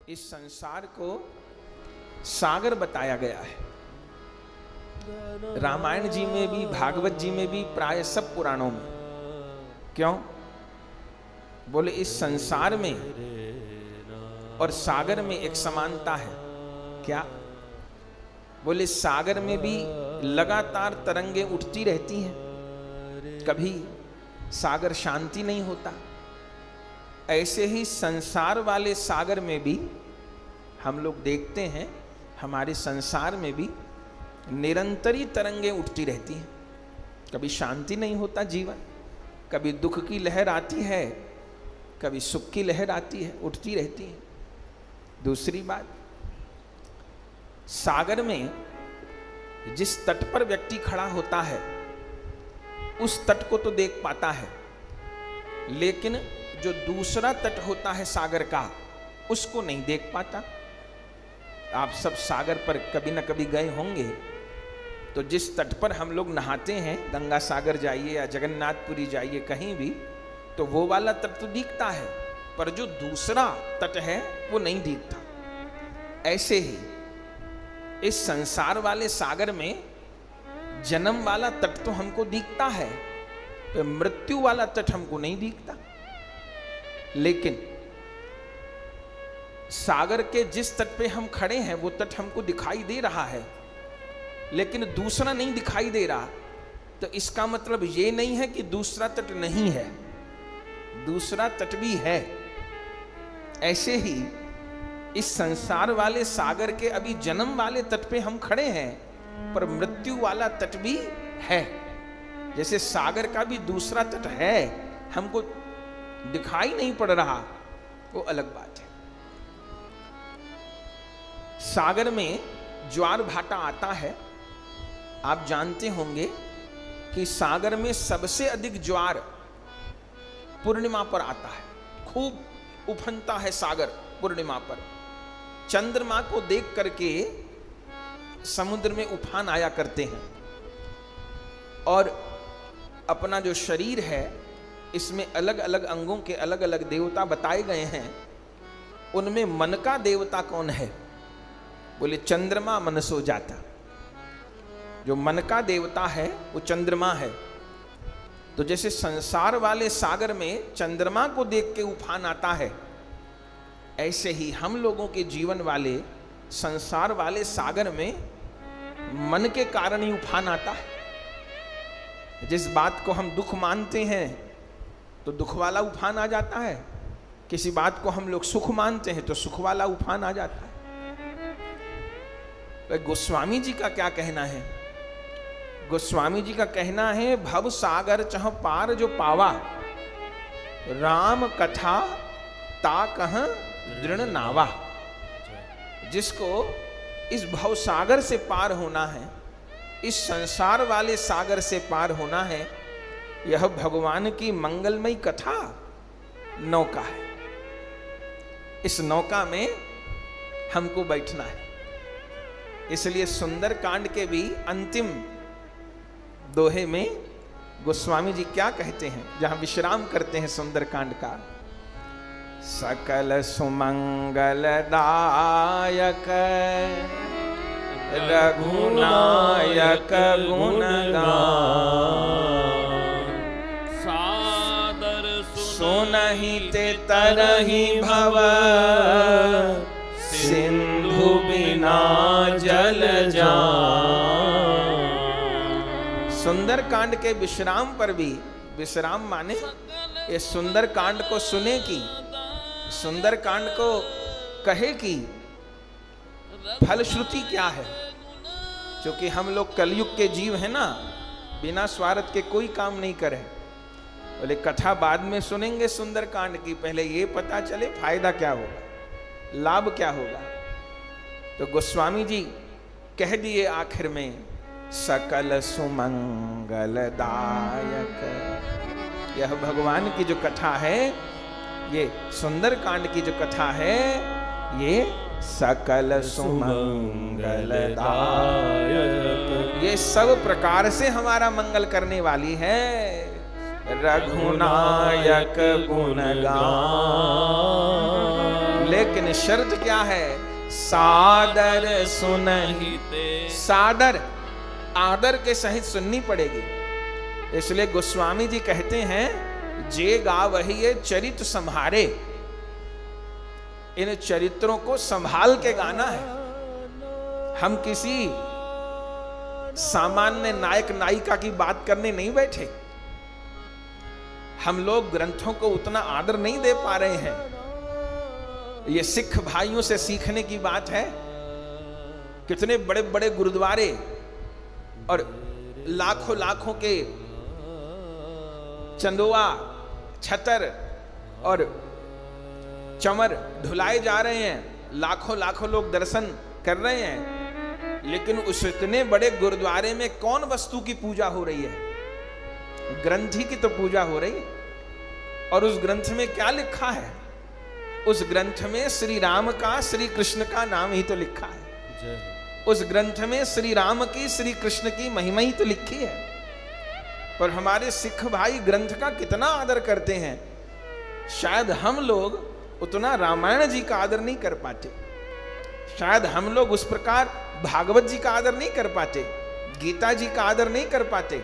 इस संसार को सागर बताया गया है। रामायण जी में भी, भागवत जी में भी, प्राय सब पुराणों में। क्यों? बोले इस संसार में और सागर में एक समानता है। क्या? बोले सागर में भी लगातार तरंगे उठती रहती हैं, कभी सागर शांति नहीं होता। ऐसे ही संसार वाले सागर में भी हम लोग देखते हैं, हमारे संसार में भी निरंतर ही तरंगे उठती रहती हैं, कभी शांति नहीं होता जीवन, कभी दुख की लहर आती है, कभी सुख की लहर आती है, उठती रहती है। दूसरी बात, सागर में जिस तट पर व्यक्ति खड़ा होता है उस तट को तो देख पाता है, लेकिन जो दूसरा तट होता है सागर का उसको नहीं देख पाता। आप सब सागर पर कभी न कभी गए होंगे, तो जिस तट पर हम लोग नहाते हैं, गंगा सागर जाइए या जगन्नाथपुरी जाइए, कहीं भी, तो वो वाला तट तो दिखता है, पर जो दूसरा तट है वो नहीं दिखता। ऐसे ही इस संसार वाले सागर में जन्म वाला तट तो हमको दिखता है, तो मृत्यु वाला तट हमको नहीं दिखता। लेकिन सागर के जिस तट पे हम खड़े हैं वो तट हमको दिखाई दे रहा है, लेकिन दूसरा नहीं दिखाई दे रहा। तो इसका मतलब ये नहीं है कि दूसरा तट नहीं है, दूसरा तट भी है। ऐसे ही इस संसार वाले सागर के अभी जन्म वाले तट पे हम खड़े हैं, पर मृत्यु वाला तट भी है। जैसे सागर का भी दूसरा तट है, हमको दिखाई नहीं पड़ रहा, वो अलग बात है। सागर में ज्वार भाटा आता है। आप जानते होंगे कि सागर में सबसे अधिक ज्वार पूर्णिमा पर आता है, खूब उफनता है सागर पूर्णिमा पर। चंद्रमा को देख करके समुद्र में उफान आया करते हैं। और अपना जो शरीर है, इसमें अलग अलग अंगों के अलग अलग देवता बताए गए हैं। उनमें मन का देवता कौन है? बोले चंद्रमा मनसो जाता। जो मन का देवता है वो चंद्रमा है। तो जैसे संसार वाले सागर में चंद्रमा को देख के उफान आता है, ऐसे ही हम लोगों के जीवन वाले संसार वाले सागर में मन के कारण ही उफान आता है। जिस बात को हम दुख मानते हैं तो दुख वाला उफान आ जाता है, किसी बात को हम लोग सुख मानते हैं तो सुख वाला उफान आ जाता है। गोस्वामी जी का क्या कहना है? गोस्वामी जी का कहना है, भव सागर चह पार जो पावा, राम कथा ता कह दृढ़ नावा। जिसको इस भव सागर से पार होना है, इस संसार वाले सागर से पार होना है, यह भगवान की मंगलमयी कथा नौका है। इस नौका में हमको बैठना है। इसलिए सुंदर कांड के भी अंतिम दोहे में गोस्वामी जी क्या कहते हैं, जहां विश्राम करते हैं सुंदर कांड का? सकल सुमंगल दायक रघुनायक गुणगान, सादर सुनहि ते तरहि भव, सिंधु बिना जल जान। सुंदर कांड के विश्राम पर भी, विश्राम माने ये सुंदर कांड को सुने की, सुंदर कांड को कहे की फलश्रुति क्या है। क्योंकि हम लोग कलयुग के जीव हैं ना, बिना स्वार्थ के कोई काम नहीं करे। बोले कथा बाद में सुनेंगे सुंदर कांड की, पहले ये पता चले फायदा क्या होगा, लाभ क्या होगा। तो गोस्वामी जी कह दिए आखिर में, सकल सुमंगल दायक। यह भगवान की जो कथा है, ये सुंदर कांड की जो कथा है, ये सकल सुमंगल दायक, ये सब प्रकार से हमारा मंगल करने वाली है। रघुनायक गुणगान। लेकिन शर्त क्या है? सादर सुनहिते। सादर, आदर के सहित सुननी पड़ेगी। इसलिए गोस्वामी जी कहते हैं, जे गावहि ये चरित्र संभारे। इन चरित्रों को संभाल के गाना है। हम किसी सामान्य नायक नायिका की बात करने नहीं बैठे। हम लोग ग्रंथों को उतना आदर नहीं दे पा रहे हैं। ये सिख भाइयों से सीखने की बात है। कितने बड़े बड़े गुरुद्वारे और लाखों लाखों के चंदुआ, छतर और चमर धुलाए जा रहे हैं। लाखों लाखों लोग दर्शन कर रहे हैं, लेकिन उस इतने बड़े गुरुद्वारे में कौन वस्तु की पूजा हो रही है? ग्रंथ ही की तो पूजा हो रही है। और उस ग्रंथ में क्या लिखा है? उस ग्रंथ में श्री राम का, श्री कृष्ण का नाम ही तो लिखा है। उस ग्रंथ में श्री राम की, श्री कृष्ण की महिमा ही तो लिखी है। पर हमारे सिख भाई ग्रंथ का कितना आदर करते हैं। शायद हम लोग उतना रामायण जी का आदर नहीं कर पाते। शायद हम लोग उस प्रकार भागवत जी का आदर नहीं कर पाते, गीता जी का आदर नहीं कर पाते।